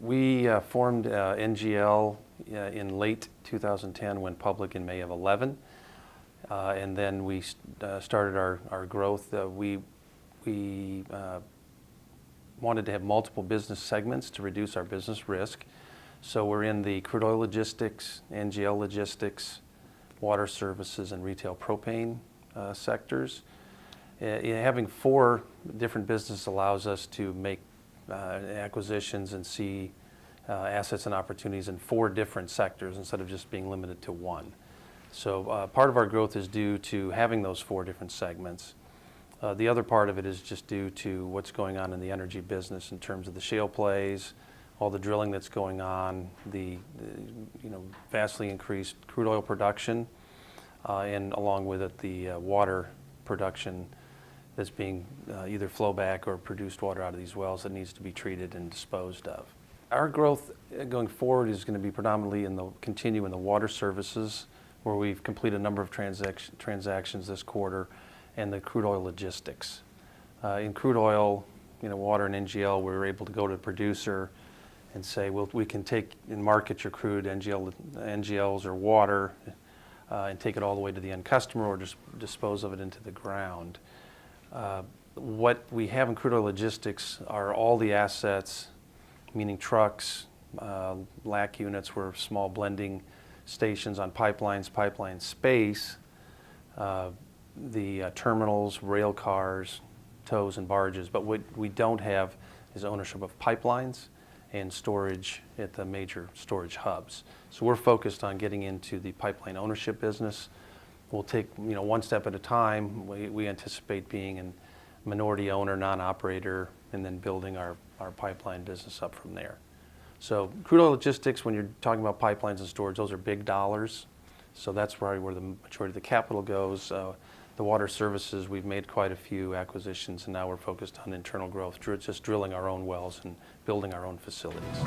We formed NGL in late 2010, went public in May of 11, and then we started our growth. We wanted to have multiple business segments to reduce our business risk. So we're in the crude oil logistics, NGL logistics, water services, and retail propane sectors. Having 4 different businesses allows us to make acquisitions and see assets and opportunities in 4 different sectors instead of just being limited to one. So part of our growth is due to having those 4 different segments. The other part of it is just due to what's going on in the energy business in terms of the shale plays, all the drilling that's going on, the vastly increased crude oil production, and along with it the water production that's being either flow back or produced water out of these wells that needs to be treated and disposed of. Our growth going forward is going to be predominantly continue in the water services, where we've completed a number of transactions this quarter, and the crude oil logistics. In crude oil, water and NGL, we were able to go to the producer and say, well, we can take and market your crude NGLs or water and take it all the way to the end customer or just dispose of it into the ground. What we have in crude oil logistics are all the assets, meaning trucks, LAC units, were small blending stations on pipelines, pipeline space, the terminals, rail cars, tows, and barges. But what we don't have is ownership of pipelines and storage at the major storage hubs. So we're focused on getting into the pipeline ownership business. We'll take one step at a time. We anticipate being a minority owner, non-operator, and then building our pipeline business up from there. So crude oil logistics, when you're talking about pipelines and storage, those are big dollars. So that's where the majority of the capital goes. The water services, we've made quite a few acquisitions, and now we're focused on internal growth, just drilling our own wells and building our own facilities.